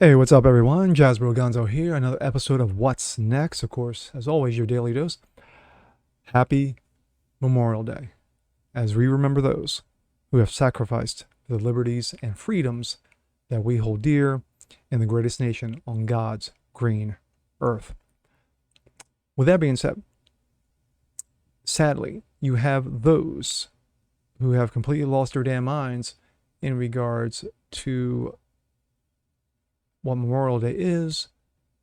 Hey, what's up, everyone? Jasper Gonzo here. Another episode of What's Next. Of course, as always, your daily dose. Happy Memorial Day, as we remember those who have sacrificed the liberties and freedoms that we hold dear in the greatest nation on God's green earth. With that being said, sadly, you have those who have completely lost their damn minds in regards to what Memorial Day is,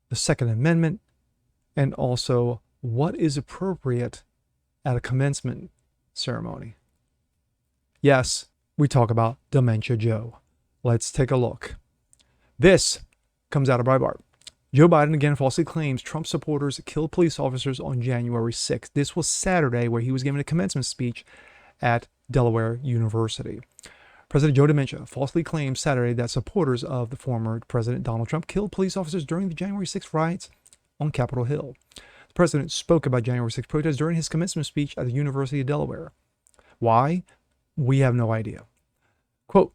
the Second Amendment, and also what is appropriate at a commencement ceremony. Yes, we talk about Dementia Joe. Let's take a look. This comes out of Breitbart. Joe Biden again falsely claims Trump supporters killed police officers on January 6th. This was Saturday, where he was giving a commencement speech at Delaware University. President Joe Dementia falsely claimed Saturday that supporters of the former President Donald Trump killed police officers during the January 6th riots on Capitol Hill. The president spoke about January 6th protests during his commencement speech at the University of Delaware. Why? We have no idea. Quote,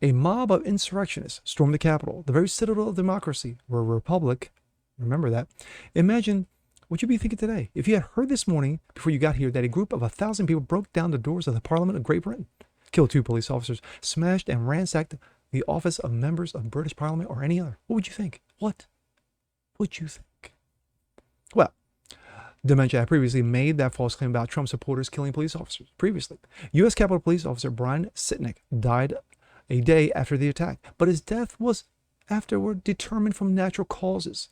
a mob of insurrectionists stormed the Capitol, the very citadel of democracy. We're a republic. Remember that. Imagine what you'd be thinking today if you had heard this morning before you got here that a group of 1,000 people broke down the doors of the Parliament of Great Britain, killed 2 police officers, smashed and ransacked the office of members of British Parliament or any other. What would you think? What would you think? Well, Dementia had previously made that false claim about Trump supporters killing police officers. Previously, U.S. Capitol Police Officer Brian Sitnick died a day after the attack, but his death was afterward determined from natural causes.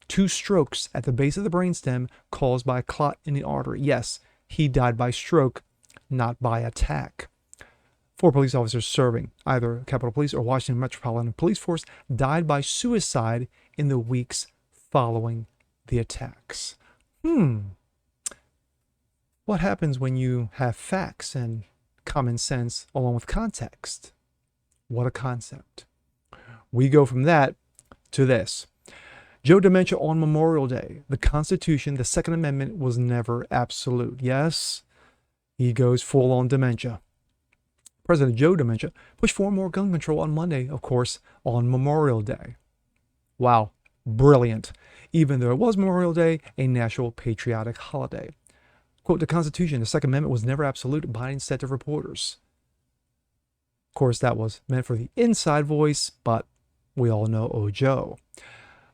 2 strokes at the base of the brainstem caused by a clot in the artery. Yes, he died by stroke, not by attack. 4 police officers serving either Capitol Police or Washington Metropolitan Police Force died by suicide in the weeks following the attacks. What happens when you have facts and common sense along with context? What a concept. We go from that to this. Joe Dementia on Memorial Day. The Constitution, the Second Amendment, was never absolute. Yes, he goes full on dementia. President Joe Dementia pushed for more gun control on Monday, of course, on Memorial Day. Wow, brilliant. Even though it was Memorial Day, a national patriotic holiday. Quote, the Constitution, the Second Amendment, was never absolute, Biden said to reporters. Of course, that was meant for the inside voice, but we all know Joe.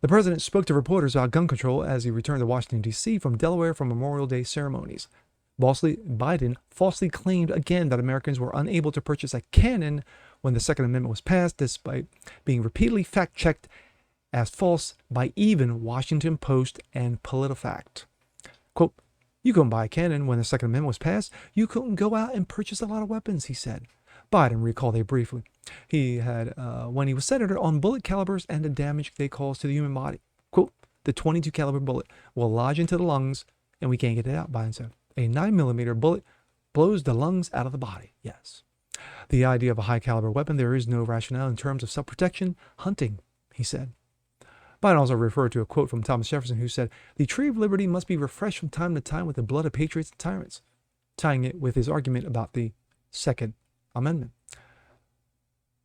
The president spoke to reporters about gun control as he returned to Washington, D.C. from Delaware for Memorial Day ceremonies. Biden falsely claimed again that Americans were unable to purchase a cannon when the Second Amendment was passed, despite being repeatedly fact-checked as false by even Washington Post and PolitiFact. Quote, you couldn't buy a cannon when the Second Amendment was passed. You couldn't go out and purchase a lot of weapons, he said. Biden recalled they briefly. He had, when he was senator, on bullet calibers and the damage they cause to the human body. Quote, the .22 caliber bullet will lodge into the lungs and we can't get it out, Biden said. A 9mm bullet blows the lungs out of the body. Yes. The idea of a high caliber weapon, there is no rationale in terms of self-protection, hunting, he said. Biden also referred to a quote from Thomas Jefferson, who said, the tree of liberty must be refreshed from time to time with the blood of patriots and tyrants, tying it with his argument about the Second Amendment.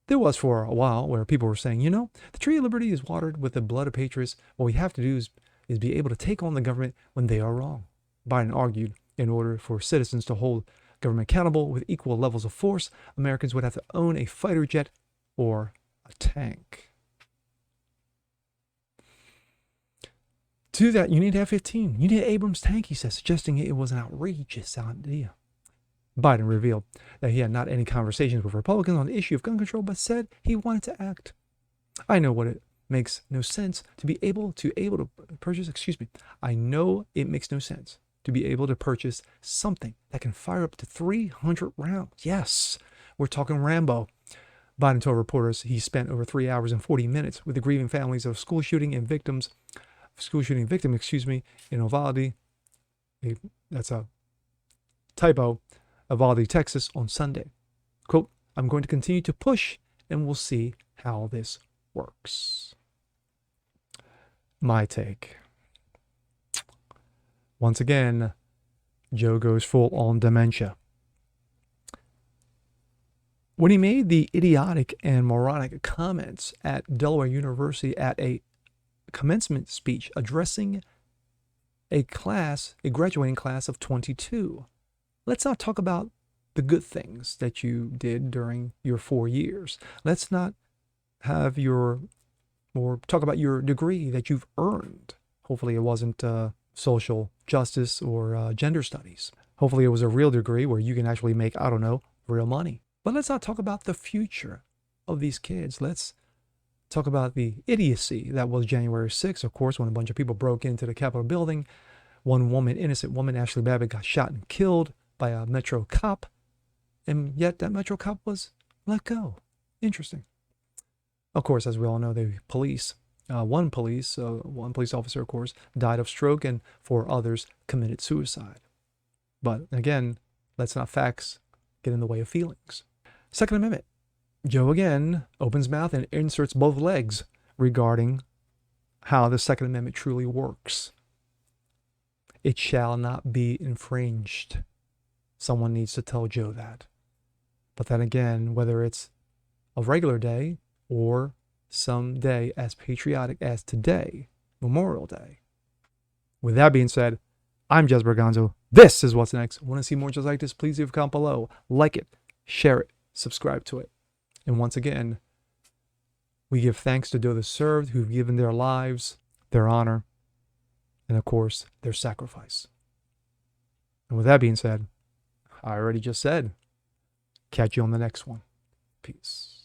There was for a while where people were saying, the tree of liberty is watered with the blood of patriots. What we have to do is be able to take on the government when they are wrong. Biden argued, in order for citizens to hold government accountable with equal levels of force, Americans would have to own a fighter jet or a tank. To that, you need F-15. You need an Abrams tank, he said, suggesting it was an outrageous idea. Biden revealed that he had not any conversations with Republicans on the issue of gun control, but said he wanted to act. I know what it makes no sense to be able to purchase, I know it makes no sense to be able to purchase something that can fire up to 300 rounds. Yes, we're talking Rambo. Biden told reporters he spent over 3 hours and 40 minutes with the grieving families of school shooting victim, in Uvalde. That's a typo. Uvalde, Texas, on Sunday. Quote, I'm going to continue to push and we'll see how this works. My take. Once again, Joe goes full on dementia. When he made the idiotic and moronic comments at Delaware University at a commencement speech addressing a graduating class of 22. Let's not talk about the good things that you did during your 4 years. Let's not have or talk about your degree that you've earned. Hopefully it wasn't social justice or gender studies. Hopefully it was a real degree where you can actually make, I don't know, real money. But let's not talk about the future of these kids. Let's talk about the idiocy that was January 6th, of course, when a bunch of people broke into the Capitol building. One woman, innocent woman, Ashley Babbitt, got shot and killed by a Metro cop. And yet that Metro cop was let go. Interesting. Of course, as we all know, the police, one police officer, of course, died of stroke, and 4 others committed suicide. But again, let's not facts get in the way of feelings. Second Amendment. Joe again opens mouth and inserts both legs regarding how the Second Amendment truly works. It shall not be infringed. Someone needs to tell Joe that. But then again, whether it's a regular day or some day as patriotic as today, Memorial Day. With that being said, I'm Jez Berganzo. This is What's Next. Want to see more just like this? Please leave a comment below. Like it, share it, subscribe to it. And once again, we give thanks to those served who've given their lives, their honor, and of course, their sacrifice. And with that being said, I already just said, catch you on the next one. Peace.